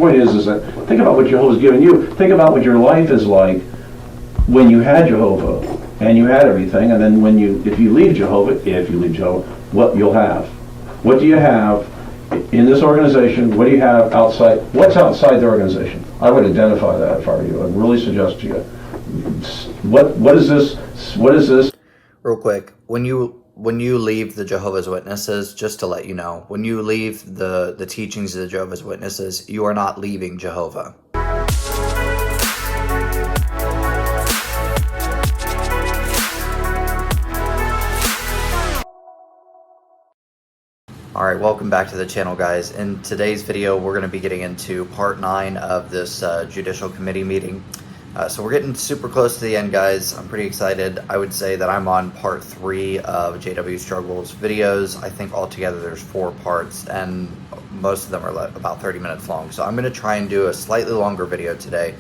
point is that think about what Jehovah's given you. Think about what your life is like when you had Jehovah and you had everything, and then if you leave Jehovah, what you'll have. What do you have in this organization? What do you have outside? What's outside the organization? I would identify that if I were you. I'd really suggest to you. What is this? What is this? Real quick, when you leave the Jehovah's Witnesses, just to let you know, when you leave the teachings of the Jehovah's Witnesses, you are not leaving Jehovah. Alright, welcome back to the channel, guys. In today's video, we're going to be getting into part 9 of this Judicial Committee meeting. So we're getting super close to the end, guys. I'm pretty excited. I would say that I'm on part 3 of JWstruggle's videos. I think altogether there's 4 parts, and most of them are about 30 minutes long. So I'm going to try and do a slightly longer video today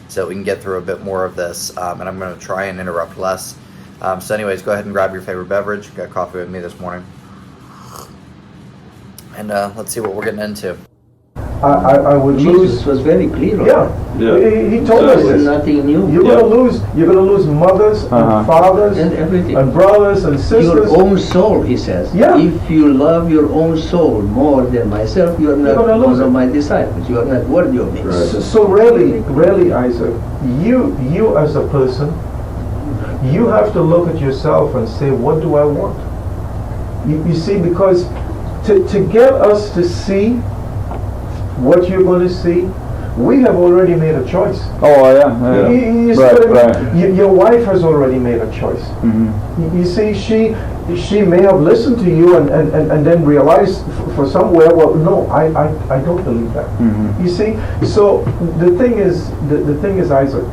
so we can get through a bit more of this, and I'm going to try and interrupt less. So anyways, go ahead and grab your favorite beverage. Got coffee with me this morning. And let's see what we're getting into. I would lose. Jesus was very clear on Yeah. He told us this. Nothing new. You're gonna lose mothers and fathers and everything, and brothers and sisters. Your own soul, he says. Yeah. If you love your own soul more than myself, you are not one of my disciples. You are not worthy of me. Right. So really, Isaac, you as a person, you have to look at yourself and say, what do I want? You see, because to get us to see what you're going to see, we have already made a choice. Oh yeah. Right. Your wife has already made a choice. Mm-hmm. You see, she may have listened to you and then realized for somewhere, well, no, I don't believe that. Mm-hmm. You see, so the thing is, Isaac,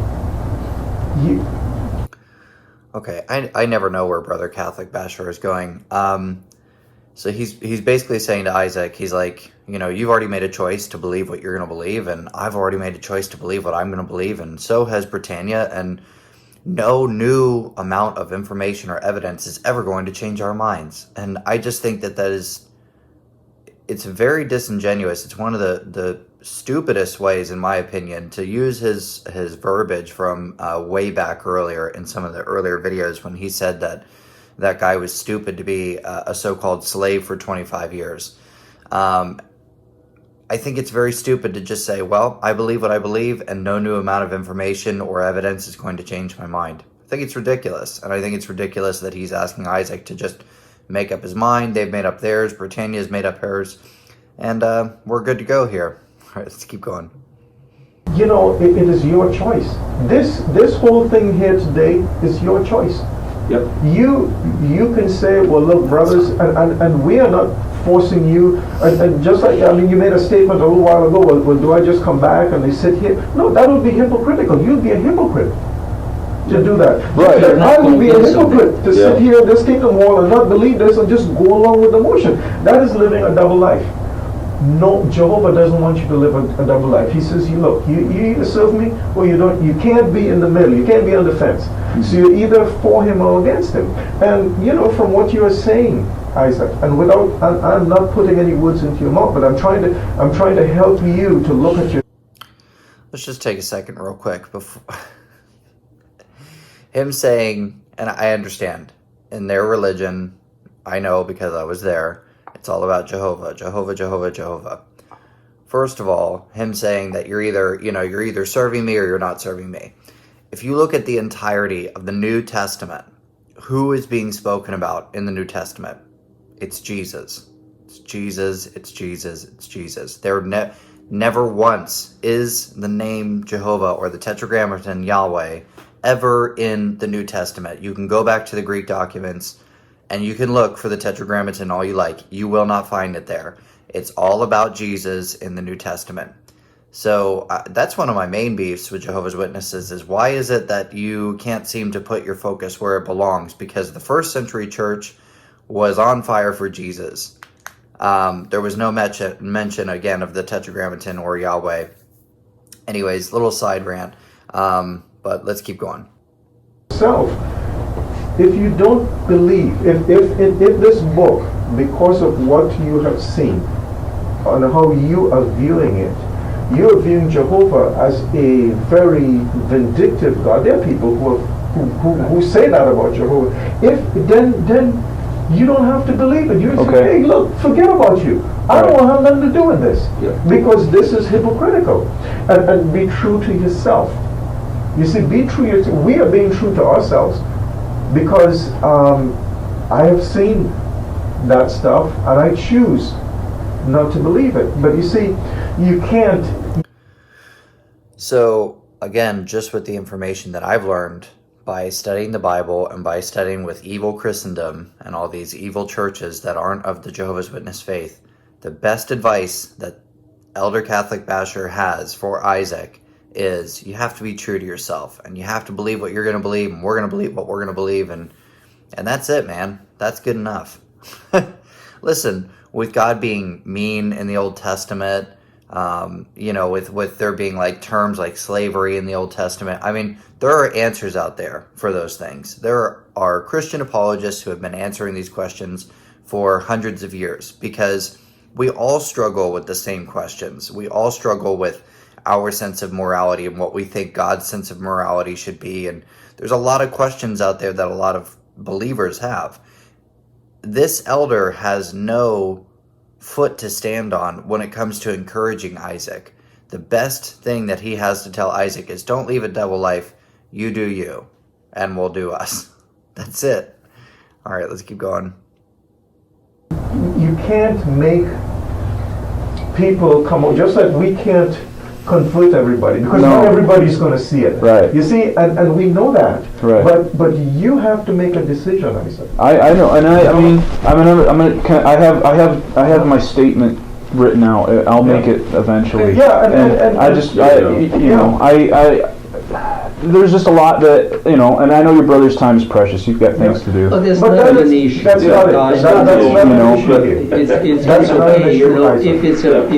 Okay, I never know where Brother Catholic Basher is going. So he's basically saying to Isaac, he's like, you know, you've already made a choice to believe what you're going to believe, and I've already made a choice to believe what I'm going to believe, and so has Britannia, and no new amount of information or evidence is ever going to change our minds. And I just think that it's very disingenuous. It's one of the stupidest ways, in my opinion, to use his verbiage from way back earlier in some of the earlier videos when he said that guy was stupid to be a so-called slave for 25 years. I think it's very stupid to just say, well, I believe what I believe, and no new amount of information or evidence is going to change my mind. I think it's ridiculous, and I think it's ridiculous that he's asking Isaac to just make up his mind. They've made up theirs, Britannia's made up hers, and we're good to go here. All right, let's keep going. You know, it is your choice. This whole thing here today is your choice. Yep. You can say, well, look, brothers, and we are not forcing you, and just like, I mean, you made a statement a little while ago, well, do I just come back and they sit here? No, that would be hypocritical. You'd be a hypocrite to do that. Right. I would be a hypocrite to sit here in this kingdom hall and not believe this and just go along with the motion. That is living a double life. No, Jehovah doesn't want you to live a double life. He says, look, you either serve me or you don't. You can't be in the middle. You can't be on the fence. So you're either for him or against him. And you know, from what you are saying, Isaac, and I'm not putting any words into your mouth, but I'm trying to help you to look at your. Let's just take a second real quick before him saying, and I understand, in their religion, I know because I was there, it's all about Jehovah, Jehovah, Jehovah, Jehovah. First of all, him saying that you're either serving me or you're not serving me. If you look at the entirety of the New Testament, who is being spoken about in the New Testament? It's Jesus. It's Jesus, it's Jesus, it's Jesus. There never once is the name Jehovah or the Tetragrammaton Yahweh ever in the New Testament. You can go back to the Greek documents and you can look for the Tetragrammaton all you like. You will not find it there. It's all about Jesus in the New Testament. So that's one of my main beefs with Jehovah's Witnesses is why is it that you can't seem to put your focus where it belongs? Because the first century church was on fire for Jesus. There was no mention again of the Tetragrammaton or Yahweh. Anyways, little side rant, but let's keep going. If you don't believe, if this book, because of what you have seen and how you are viewing it, you're viewing Jehovah as a very vindictive God. There are people who say that about Jehovah. Then you don't have to believe it. You say, hey, look, forget about you. I don't want to have nothing to do with this. Because this is hypocritical. And be true to yourself. You see, be true to yourself. We are being true to ourselves because I have seen that stuff and I choose not to believe it. But you see, you can't. So, again, just with the information that I've learned by studying the Bible and by studying with evil Christendom and all these evil churches that aren't of the Jehovah's Witness faith, the best advice that Elder Catholic Basher has for Isaac is you have to be true to yourself and you have to believe what you're going to believe and we're going to believe what we're going to believe and that's it, man. That's good enough. Listen, with God being mean in the Old Testament, with there being like terms like slavery in the Old Testament. I mean, there are answers out there for those things. There are Christian apologists who have been answering these questions for hundreds of years because we all struggle with the same questions. We all struggle with our sense of morality and what we think God's sense of morality should be. And there's a lot of questions out there that a lot of believers have. This elder has no foot to stand on when it comes to encouraging Isaac. The best thing that he has to tell Isaac is don't live a double life. You do you, and we'll do us. That's it. All right, let's keep going. You can't make people come out, just like we can't convert everybody, because not everybody's going to see it. Right. You see, and we know that. Right. But you have to make a decision, Isaac. I know, and I have my statement written out. I'll make it eventually. Yeah, and there's just a lot that, and I know your brother's time is precious. You've got things to do. But that's But not that an is- issue. that's not it. Gosh, That's not an issue but here. it's That's not an okay, issue, Isaac. if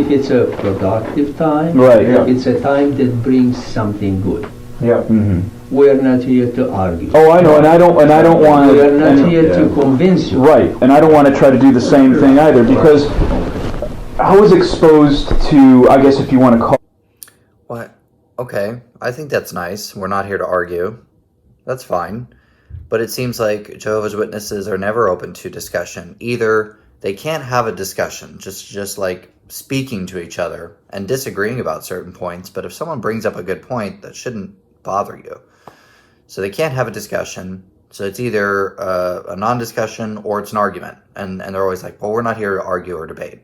it's a productive time, Right. Yeah. it's a time that brings something good. Yeah. Mm-hmm. We're not here to argue. Oh, I know, and I don't want to. We are not here to convince you. Right, and I don't want to try to do the same thing either, because I was exposed to, I guess if you want to call. What? Okay, I think that's nice. We're not here to argue. That's fine. But it seems like Jehovah's Witnesses are never open to discussion. Either they can't have a discussion, just like speaking to each other and disagreeing about certain points, but if someone brings up a good point, that shouldn't bother you. So they can't have a discussion. So it's either a non-discussion or it's an argument. And they're always like, well, we're not here to argue or debate.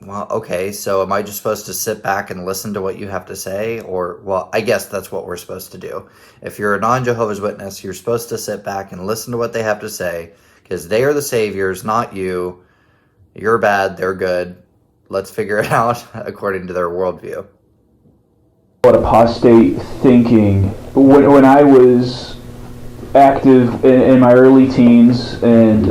Well, okay, so am I just supposed to sit back and listen to what you have to say? Or, well, I guess that's what we're supposed to do. If you're a non-Jehovah's Witness, you're supposed to sit back and listen to what they have to say, because they are the saviors, not you. You're bad, they're good. Let's figure it out according to their worldview. What apostate thinking, when I was active in my early teens and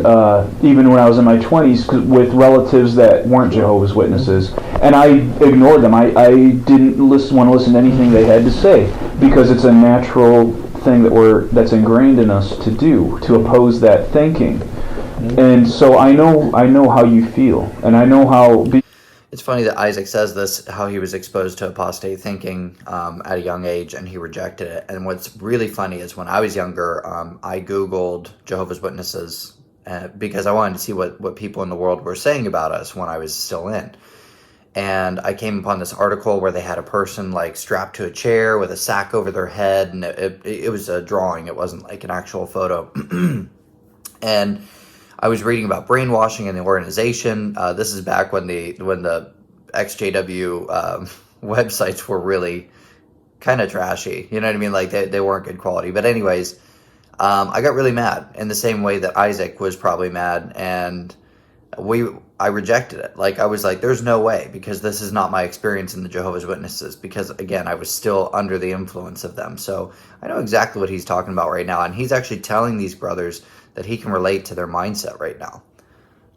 even when I was in my 20s with relatives that weren't Jehovah's Witnesses, and I ignored them. I didn't want to listen to anything they had to say, because it's a natural thing that's ingrained in us to do, to oppose that thinking. And so I know how you feel, and I know how. It's funny that Isaac says this, how he was exposed to apostate thinking at a young age and he rejected it. And what's really funny is when I was younger, I Googled Jehovah's Witnesses because I wanted to see what people in the world were saying about us when I was still in. And I came upon this article where they had a person like strapped to a chair with a sack over their head, and it was a drawing. It wasn't like an actual photo. And I was reading about brainwashing in the organization. This is back when the XJW websites were really kind of trashy. You know what I mean? Like they weren't good quality. But anyways, I got really mad in the same way that Isaac was probably mad, and I rejected it. Like I was like, there's no way, because this is not my experience in the Jehovah's Witnesses, because again, I was still under the influence of them. So I know exactly what he's talking about right now, and he's actually telling these brothers that he can relate to their mindset right now.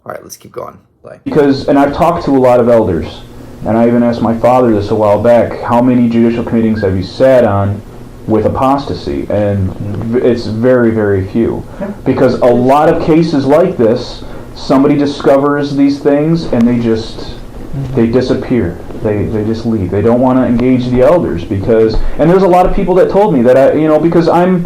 All right, let's keep going. Bye. And I've talked to a lot of elders, and I even asked my father this a while back, how many judicial meetings have you sat on with apostasy? And it's very, very few. Because a lot of cases like this, somebody discovers these things and they disappear. They just leave. They don't want to engage the elders because, and there's a lot of people that told me that because I'll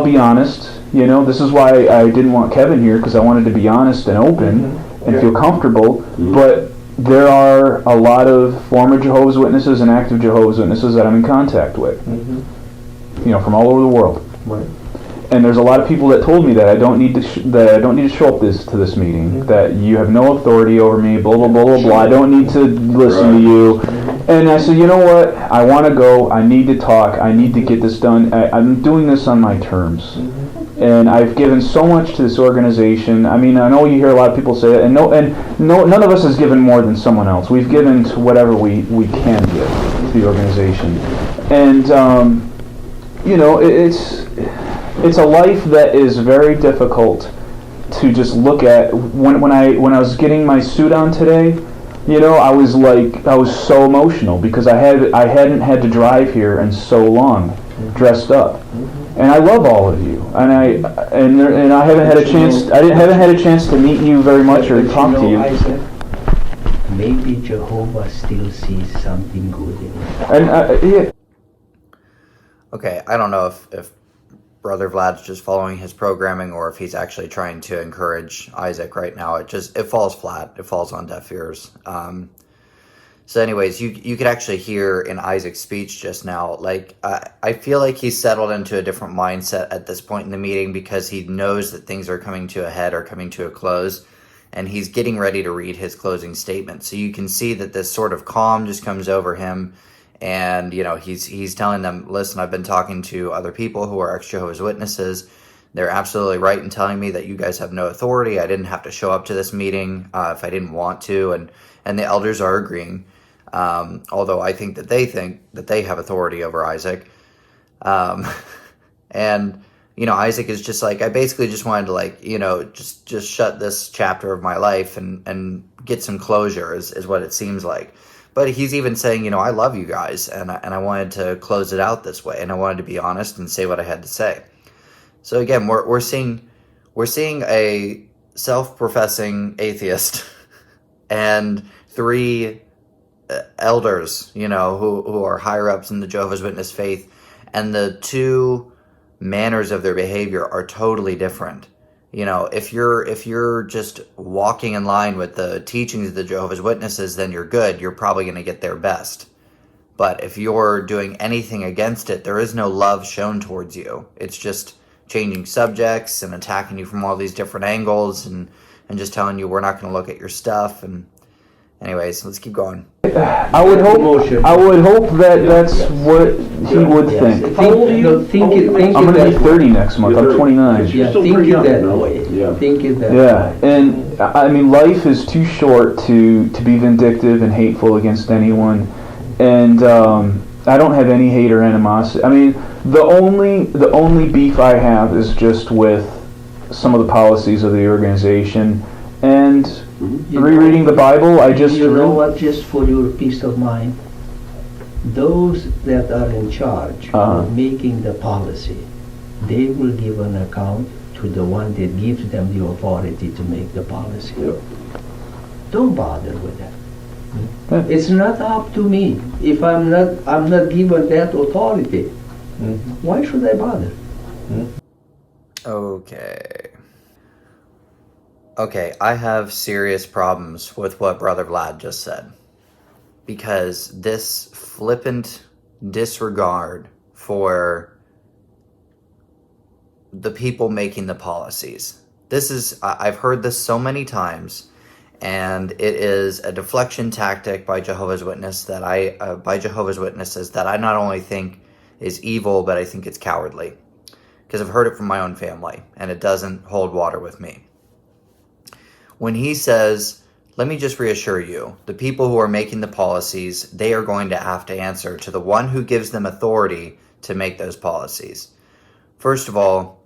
be honest. This is why I didn't want Kevin here, because I wanted to be honest and open and feel comfortable. But there are a lot of former Jehovah's Witnesses and active Jehovah's Witnesses that I'm in contact with. From all over the world. Right. And there's a lot of people that told me that I don't need to show up to this meeting. That you have no authority over me. Blah blah blah blah blah. I don't need to listen to you. And I said, you know what? I want to go. I need to talk. I need to get this done. I'm doing this on my terms. And I've given so much to this organization. I mean, I know you hear a lot of people say it, and none of us has given more than someone else. We've given to whatever we can give to the organization, and it's a life that is very difficult to just look at. When I was getting my suit on today, I was so emotional because I hadn't had to drive here in so long, dressed up. And I love all of you, and I haven't had a chance. I haven't had a chance to meet you very much or talk to you. Isaac, maybe Jehovah still sees something good in it. And Okay, I don't know if Brother Vlad's just following his programming or if he's actually trying to encourage Isaac right now. It falls flat. It falls on deaf ears. So anyways, you could actually hear in Isaac's speech just now, I feel like he's settled into a different mindset at this point in the meeting because he knows that things are coming to a head or coming to a close, and he's getting ready to read his closing statement. So you can see that this sort of calm just comes over him, and he's telling them, listen, I've been talking to other people who are ex-Jehovah's Witnesses. They're absolutely right in telling me that you guys have no authority. I didn't have to show up to this meeting if I didn't want to, and the elders are agreeing. Although I think that they have authority over Isaac. And, Isaac is just like, I basically just wanted to just shut this chapter of my life and get some closure is what it seems like. But he's even saying, I love you guys and I wanted to close it out this way. And I wanted to be honest and say what I had to say. So again, we're seeing a self-professing atheist and three elders, who are higher ups in the Jehovah's Witness faith, and the two manners of their behavior are totally different. If you're just walking in line with the teachings of the Jehovah's Witnesses, then you're good. You're probably going to get their best. But if you're doing anything against it, there is no love shown towards you. It's just changing subjects and attacking you from all these different angles and just telling you we're not going to look at your stuff. And anyways, let's keep going. I would hope that that's what he would think. How old are you? I'm going to be 30 next month. I'm 29. Yeah, think it that way. Yeah. Think it that way. Yeah, and I mean, life is too short to be vindictive and hateful against anyone. And I don't have any hate or animosity. I mean, the only beef I have is just with some of the policies of the organization and rereading the Bible. You know what? Just for your peace of mind, those that are in charge of making the policy, they will give an account to the one that gives them the authority to make the policy. Yep. Don't bother with that. It's not up to me. If I'm not given that authority, why should I bother? Okay, I have serious problems with what Brother Vlad just said. Because this flippant disregard for the people making the policies. I've heard this so many times, and it is a deflection tactic by Jehovah's Witnesses that I not only think is evil, but I think it's cowardly. Because I've heard it from my own family, and it doesn't hold water with me. When he says, let me just reassure you, the people who are making the policies, they are going to have to answer to the one who gives them authority to make those policies. First of all,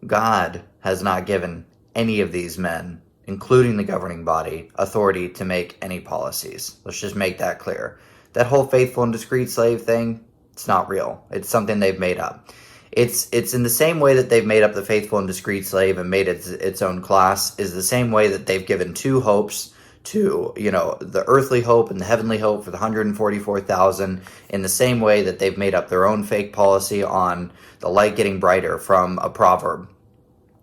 God has not given any of these men, including the governing body, authority to make any policies. Let's just make that clear. That whole faithful and discreet slave thing, it's not real. It's something they've made up. It's in the same way that they've made up the faithful and discreet slave and made it its own class, is the same way that they've given two hopes to, the earthly hope and the heavenly hope for the 144,000 in the same way that they've made up their own fake policy on the light getting brighter from a proverb.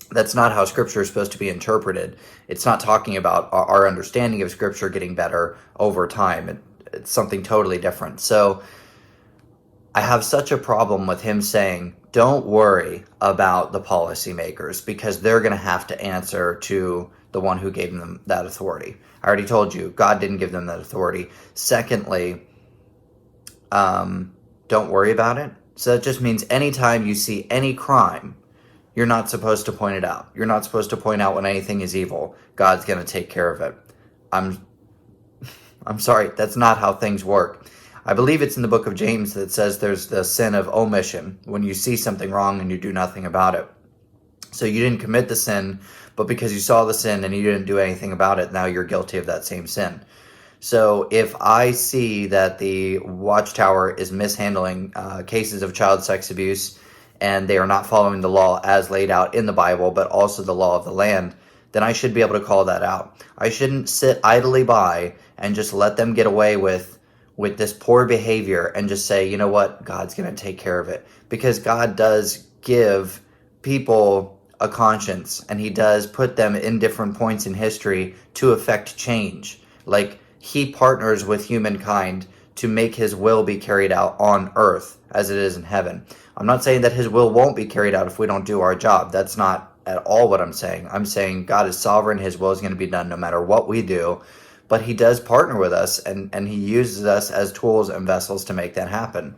That's not how Scripture is supposed to be interpreted. It's not talking about our understanding of Scripture getting better over time. It's something totally different. So I have such a problem with him saying, don't worry about the policymakers because they're going to have to answer to the one who gave them that authority. I already told you, God didn't give them that authority. Secondly, don't worry about it. So that just means anytime you see any crime, you're not supposed to point it out. You're not supposed to point out when anything is evil. God's going to take care of it. I'm sorry, that's not how things work. I believe it's in the book of James that says there's the sin of omission, when you see something wrong and you do nothing about it. So you didn't commit the sin, but because you saw the sin and you didn't do anything about it, now you're guilty of that same sin. So if I see that the Watchtower is mishandling cases of child sex abuse and they are not following the law as laid out in the Bible, but also the law of the land, then I should be able to call that out. I shouldn't sit idly by and just let them get away with this poor behavior and just say, you know what, God's going to take care of it. Because God does give people a conscience, and he does put them in different points in history to effect change. Like, he partners with humankind to make his will be carried out on earth as it is in heaven. I'm not saying that his will won't be carried out if we don't do our job. That's not at all what I'm saying. I'm saying God is sovereign. His will is going to be done no matter what we do. But he does partner with us, and he uses us as tools and vessels to make that happen.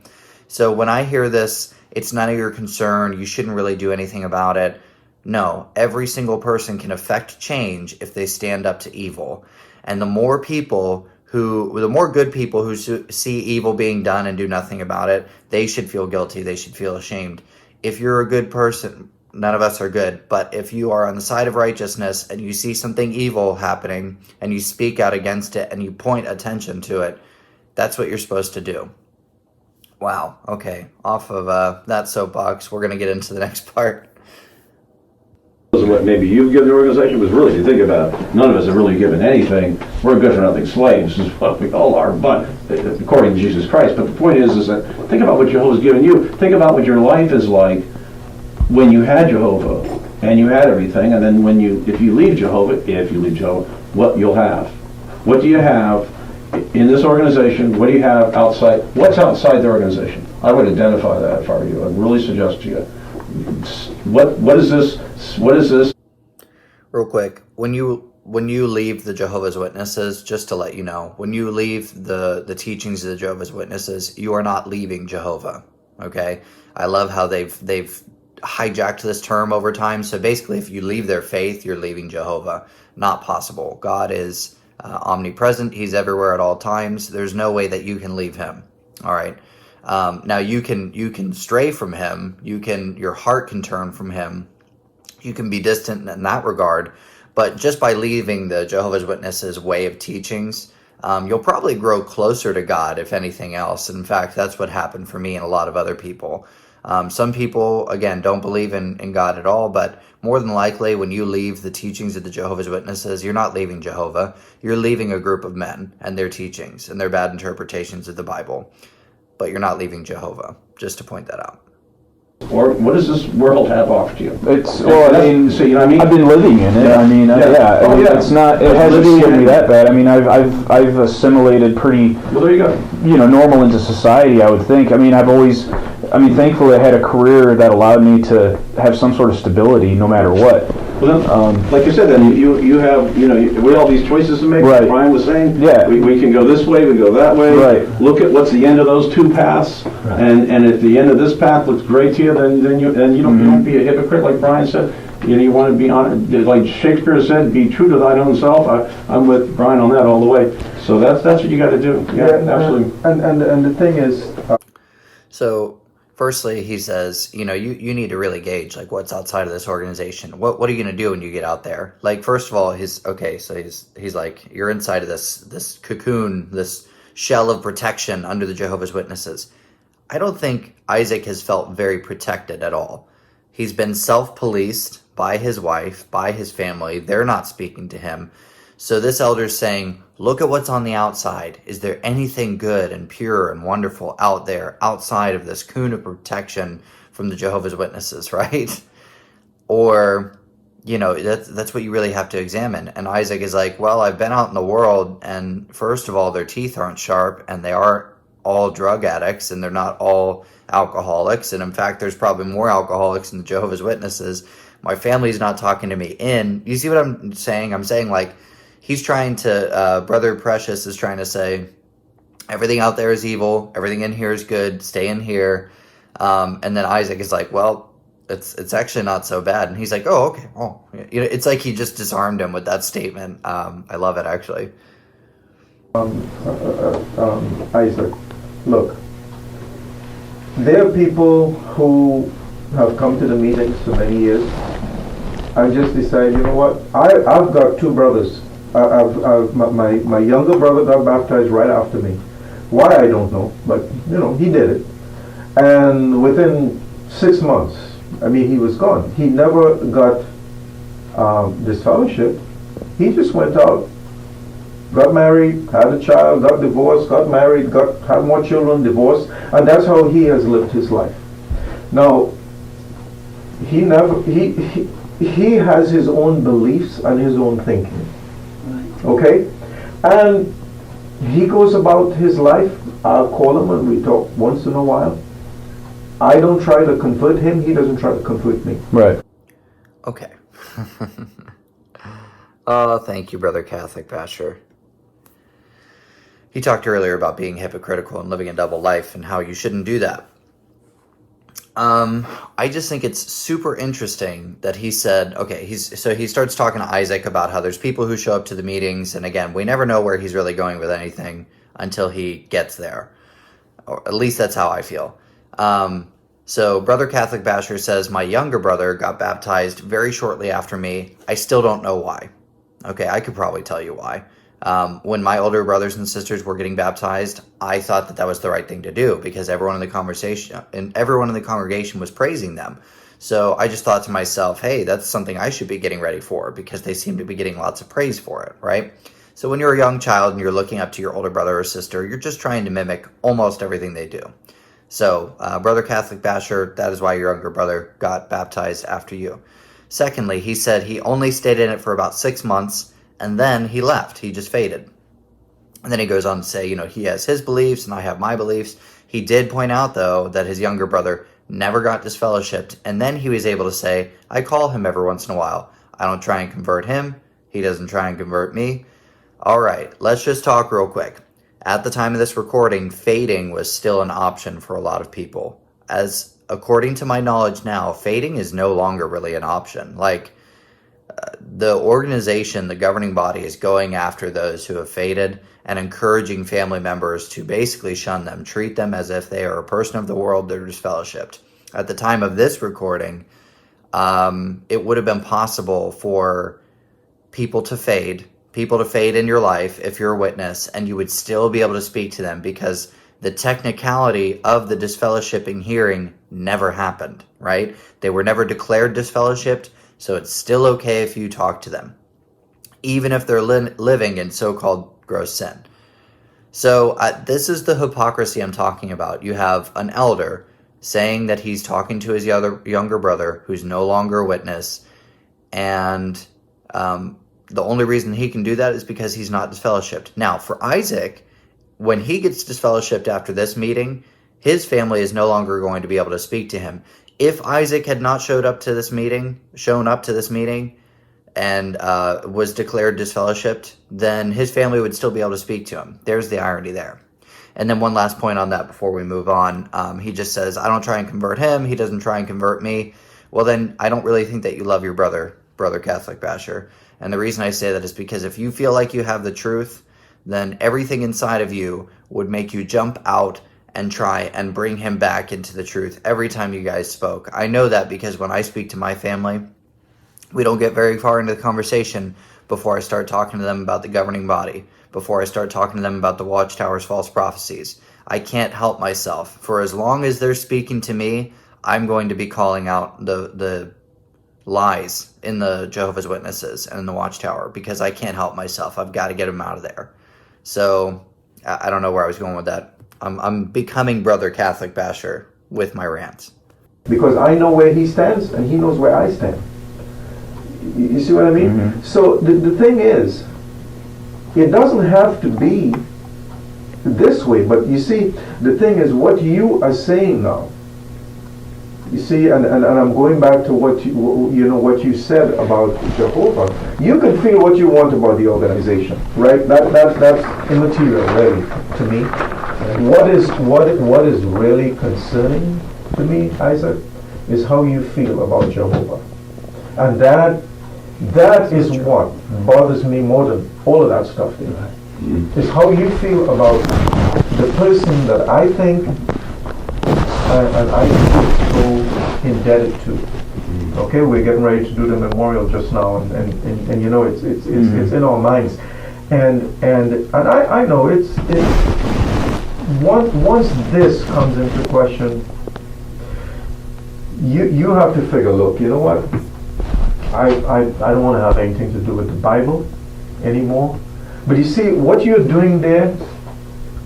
So when I hear this, it's none of your concern, you shouldn't really do anything about it. No, every single person can affect change if they stand up to evil. And the more good people who see evil being done and do nothing about it, they should feel guilty, they should feel ashamed. If you're a good person, none of us are good, but if you are on the side of righteousness and you see something evil happening and you speak out against it and you point attention to it, that's what you're supposed to do. Wow, okay, off of that soapbox, we're going to get into the next part. What maybe you've given the organization was really, if you think about it, none of us have really given anything. We're good for nothing slaves, is what we all are, but according to Jesus Christ. But the point is that think about what Jehovah's given you. Think about what your life is like when you had Jehovah and you had everything, and then if you leave Jehovah, what you'll have. What do you have in this organization? What do you have outside? What's outside the organization? I would identify that if I were you. I'd really suggest to you. What is this? What is this? Real quick, when you leave the Jehovah's Witnesses, just to let you know, when you leave the teachings of the Jehovah's Witnesses, you are not leaving Jehovah. Okay? I love how they've hijacked this term over time. So basically, if you leave their faith, you're leaving Jehovah. Not possible. God is omnipresent. He's everywhere at all times. There's no way that you can leave him. All right. Now you can stray from him. Your heart can turn from him. You can be distant in that regard. But just by leaving the Jehovah's Witnesses way of teachings, you'll probably grow closer to God, if anything else. In fact, that's what happened for me and a lot of other people. Some people, again, don't believe in God at all, but more than likely, when you leave the teachings of the Jehovah's Witnesses, you're not leaving Jehovah. You're leaving a group of men and their teachings and their bad interpretations of the Bible. But you're not leaving Jehovah, just to point that out. Or what does this world have offered to you? It's, well, I mean, so, you know what I mean? I've been living in it. Yeah. I mean, Yeah. I mean, it's not. It hasn't hit me that bad. I mean, I've assimilated pretty, Well, there you go. Normal into society. I would think. I mean, thankfully, I had a career that allowed me to have some sort of stability, no matter what. Well, then, like you said, then you have, we all these choices to make. Right. Brian was saying, Yeah. we can go this way, we can go that way. Right. Look at what's the end of those two paths, Right. and if the end of this path looks great to you, then you don't be a hypocrite, like Brian said. You want to be honest, like Shakespeare said, be true to thine own self. I'm with Brian on that all the way. So that's what you got to do. Yeah, absolutely. And the thing is. So, firstly, he says, you need to really gauge, like, what's outside of this organization. What are you going to do when you get out there? Like, first of all, he's like, you're inside of this cocoon, this shell of protection under the Jehovah's Witnesses. I don't think Isaac has felt very protected at all. He's been self-policed by his wife, by his family. They're not speaking to him. So this elder is saying, look at what's on the outside. Is there anything good and pure and wonderful out there outside of this cocoon of protection from the Jehovah's Witnesses, right? Or, that's what you really have to examine. And Isaac is like, well, I've been out in the world, and first of all, their teeth aren't sharp, and they aren't all drug addicts, and they're not all alcoholics. And in fact, there's probably more alcoholics than the Jehovah's Witnesses. My family's not talking to me in. You see what I'm saying? I'm saying, like, he's trying to, Brother Precious is trying to say, everything out there is evil, everything in here is good, stay in here. And then Isaac is like, well, it's actually not so bad. And he's like, oh, okay. Oh, it's like he just disarmed him with that statement. I love it, actually. Isaac, look, there are people who have come to the meetings for many years. I just decided, you know what? I've got two brothers. My younger brother got baptized right after me. Why, I don't know, but he did it. And within 6 months, he was gone. He never got disfellowship. He just went out, got married, had a child, got divorced, got married, had more children, divorced, and that's how he has lived his life. Now, he has his own beliefs and his own thinking. Okay? And he goes about his life. I'll call him and we talk once in a while. I don't try to convert him. He doesn't try to convert me. Right. Okay. Oh, thank you, Brother Catholic Basher. He talked earlier about being hypocritical and living a double life and how you shouldn't do that. I just think it's super interesting that he said, okay, he starts talking to Isaac about how there's people who show up to the meetings, and again, we never know where he's really going with anything until he gets there. Or at least that's how I feel. So Brother Catholic Basher says, my younger brother got baptized very shortly after me. I still don't know why. Okay, I could probably tell you why. When my older brothers and sisters were getting baptized, I thought that was the right thing to do because everyone in the congregation was praising them. So I just thought to myself, hey, that's something I should be getting ready for because they seem to be getting lots of praise for it, right? So when you're a young child and you're looking up to your older brother or sister, you're just trying to mimic almost everything they do. So, Brother Catholic Basher, that is why your younger brother got baptized after you. Secondly, he said he only stayed in it for about 6 months, and then he left. He just faded. And then he goes on to say, he has his beliefs, and I have my beliefs. He did point out, though, that his younger brother never got disfellowshipped, and then he was able to say, I call him every once in a while. I don't try and convert him. He doesn't try and convert me. All right, let's just talk real quick. At the time of this recording, fading was still an option for a lot of people. As according to my knowledge now, fading is no longer really an option. The organization, the governing body, is going after those who have faded and encouraging family members to basically shun them, treat them as if they are a person of the world, they're disfellowshipped. At the time of this recording, it would have been possible for people to fade in your life if you're a witness, and you would still be able to speak to them because the technicality of the disfellowshipping hearing never happened, right? They were never declared disfellowshipped, so it's still okay if you talk to them, even if they're living in so-called gross sin. So this is the hypocrisy I'm talking about. You have an elder saying that he's talking to his younger brother who's no longer a witness, and the only reason he can do that is because he's not disfellowshipped. Now, for Isaac, when he gets disfellowshipped after this meeting, his family is no longer going to be able to speak to him. If Isaac had not shown up to this meeting, and was declared disfellowshipped, then his family would still be able to speak to him. There's the irony there. And then one last point on that before we move on. He just says, I don't try and convert him. He doesn't try and convert me. Well, then I don't really think that you love your brother Catholic Basher. And the reason I say that is because if you feel like you have the truth, then everything inside of you would make you jump out and try and bring him back into the truth every time you guys spoke. I know that because when I speak to my family, we don't get very far into the conversation before I start talking to them about the governing body, before I start talking to them about the Watchtower's false prophecies. I can't help myself. For as long as they're speaking to me, I'm going to be calling out the lies in the Jehovah's Witnesses and in the Watchtower because I can't help myself. I've got to get them out of there. So I don't know where I was going with that. I'm becoming Brother Catholic Basher with my rants. Because I know where he stands and he knows where I stand. You see what I mean? Mm-hmm. So the thing is, it doesn't have to be this way, but you see, the thing is what you are saying now. You see, and I'm going back to what what you said about Jehovah. You can feel what you want about the organization, right? That's immaterial, really, to me. What is really concerning to me, Isaac, is how you feel about Jehovah, and that is what bothers me more than all of that stuff there. Is how you feel about the person that I think and I feel so indebted to. Okay, we're getting ready to do the memorial just now, and you know it's in our minds, and I know it's once this comes into question, you have to figure, look, you know what, I don't want to have anything to do with the Bible anymore. But you see, what you're doing there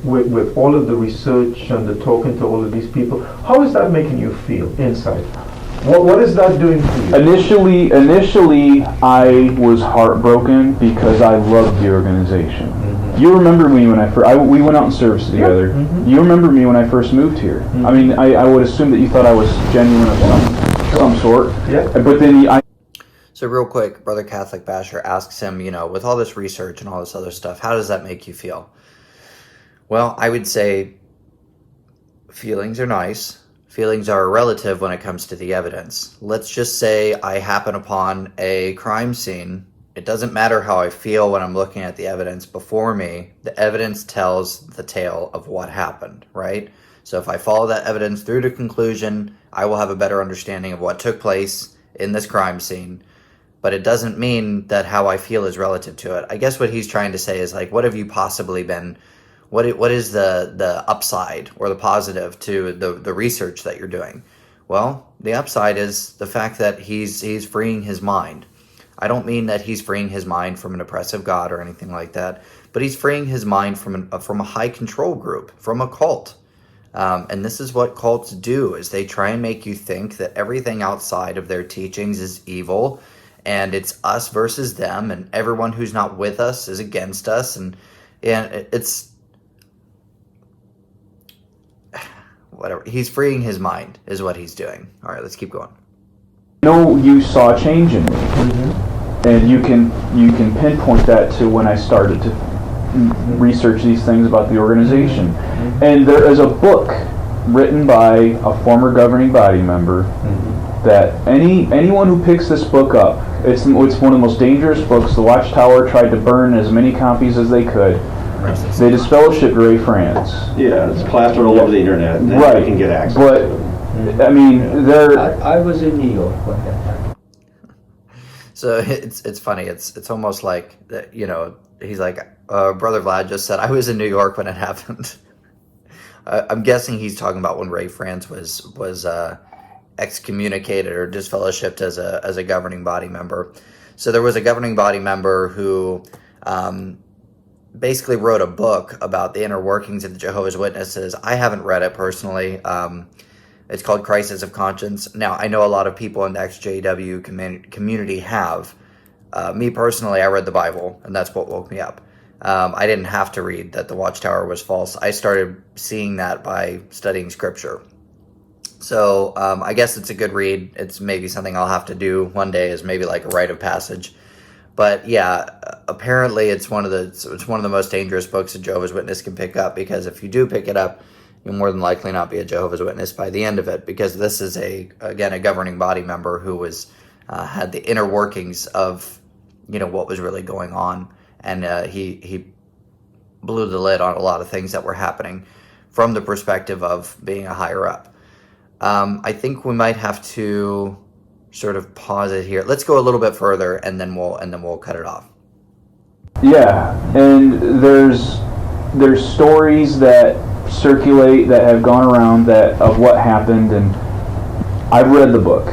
with all of the research and the talking to all of these people, how is that making you feel inside? What is that doing for you? Initially, I was heartbroken because I loved the organization. Mm-hmm. You remember me when we went out in service together. Yeah. Mm-hmm. You remember me when I first moved here. Mm-hmm. I mean, I would assume that you thought I was genuine of some sort. Yeah. But then So real quick, Brother Catholic Basher asks him, with all this research and all this other stuff, how does that make you feel? Well, I would say feelings are nice. Feelings are relative when it comes to the evidence. Let's just say I happen upon a crime scene. It doesn't matter how I feel when I'm looking at the evidence before me. The evidence tells the tale of what happened, right? So if I follow that evidence through to conclusion, I will have a better understanding of what took place in this crime scene. But it doesn't mean that how I feel is relative to it. I guess what he's trying to say is, like, what have you possibly been, what is the upside or the positive to the research that you're doing? Well, the upside is the fact that he's freeing his mind. I don't mean that he's freeing his mind from an oppressive God or anything like that, but he's freeing his mind from a high control group, from a cult. And this is what cults do, is they try and make you think that everything outside of their teachings is evil, and it's us versus them, and everyone who's not with us is against us, and it's whatever. He's freeing his mind is what he's doing. All right, let's keep going. You saw a change in me, mm-hmm. and you can pinpoint that to when I started to research these things about the organization. Mm-hmm. And there is a book written by a former governing body member, mm-hmm. that anyone who picks this book up, it's one of the most dangerous books. The Watchtower tried to burn as many copies as they could. They disfellowshipped Ray France. Yeah, it's plastered all over the internet. And right. You can get access. But I mean, I was in New York at that time. So it's funny. It's almost like that. He's like, Brother Vlad just said, I was in New York when it happened. I'm guessing he's talking about when Ray France was excommunicated or disfellowshipped as a governing body member. So there was a governing body member who basically wrote a book about the inner workings of the Jehovah's Witnesses. I haven't read it personally. It's called Crisis of Conscience. Now, I know a lot of people in the XJW community have. Me personally, I read the Bible, and that's what woke me up. I didn't have to read that the Watchtower was false. I started seeing that by studying Scripture. So I guess it's a good read. It's maybe something I'll have to do one day, is maybe like a rite of passage. But yeah, apparently it's one of the most dangerous books a Jehovah's Witness can pick up, because if you do pick it up, you'll more than likely not be a Jehovah's Witness by the end of it, because this is a governing body member who was had the inner workings of what was really going on, and he blew the lid on a lot of things that were happening from the perspective of being a higher up. I think we might have to sort of pause it here. Let's go a little bit further, and then we'll cut it off. Yeah, and there's stories that circulate, that have gone around, that of what happened, and I've read the book,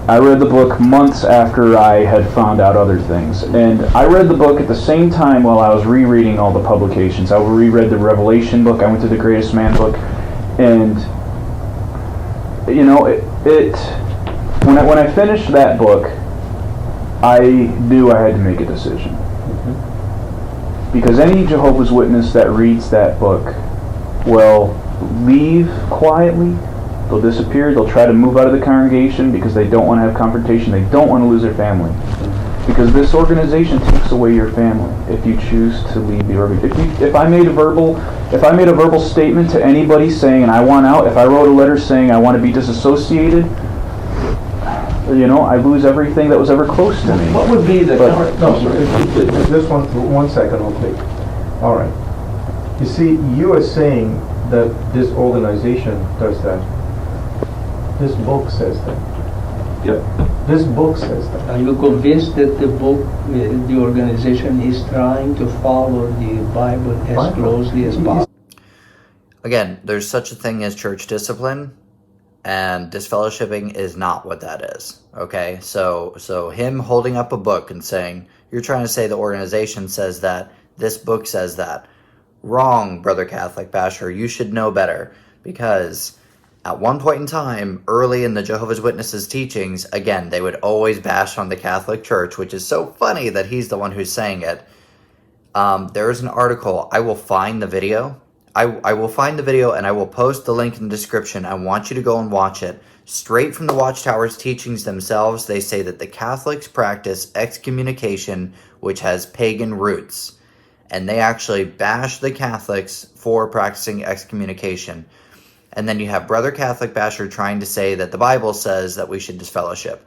I read the book months after I had found out other things. And I read the book at the same time while I was rereading all the publications. I reread the Revelation book, I went to the Greatest Man book, and you know, when I finished that book, I knew I had to make a decision. Because any Jehovah's Witness that reads that book will leave quietly. They'll disappear. They'll try to move out of the congregation because they don't want to have confrontation. They don't want to lose their family. Because this organization takes away your family if you choose to leave the organization. If I made a verbal statement to anybody saying, and I want out, if I wrote a letter saying I want to be disassociated, you know, I lose everything that was ever close to me. What would be the current... No, sir, just one second, okay. All right. You see, you are saying that this organization does that. This book says that. Yep. This book says that. Are you convinced that the book, the organization is trying to follow the Bible as closely as possible? Again, there's such a thing as church discipline, and disfellowshipping is not what that is. Okay, so him holding up a book and saying, you're trying to say the organization says that, this book says that. Wrong, Brother Catholic Basher. You should know better, because at one point in time, early in the Jehovah's Witnesses teachings, again, they would always bash on the Catholic Church, which is so funny that he's the one who's saying it. There is an article. I will find the video. I will find the video and I will post the link in the description. I want you to go and watch it. Straight from the Watchtower's teachings themselves, they say that the Catholics practice excommunication, which has pagan roots. And they actually bash the Catholics for practicing excommunication. And then you have Brother Catholic Basher trying to say that the Bible says that we should disfellowship.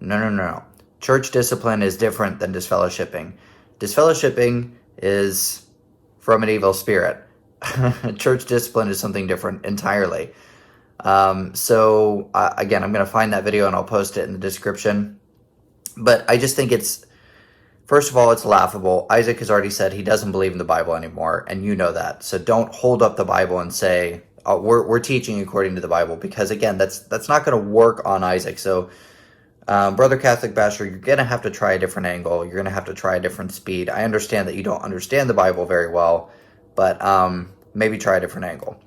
No. Church discipline is different than disfellowshipping. Disfellowshipping is from an evil spirit. Church discipline is something different entirely. Again, I'm going to find that video and I'll post it in the description. But I just think it's, first of all, it's laughable. Isaac has already said he doesn't believe in the Bible anymore, and you know that. So don't hold up the Bible and say, we're teaching according to the Bible, because again, that's not going to work on Isaac. So, Brother Catholic Basher, you're going to have to try a different angle. You're going to have to try a different speed. I understand that you don't understand the Bible very well, but maybe try a different angle.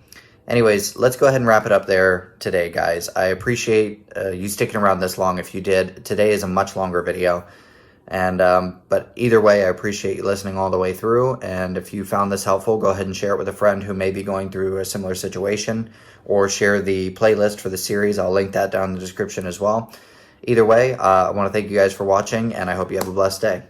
Anyways, let's go ahead and wrap it up there today, guys. I appreciate you sticking around this long if you did. Today is a much longer video. And but either way, I appreciate you listening all the way through. And if you found this helpful, go ahead and share it with a friend who may be going through a similar situation, or share the playlist for the series. I'll link that down in the description as well. Either way, I want to thank you guys for watching, and I hope you have a blessed day.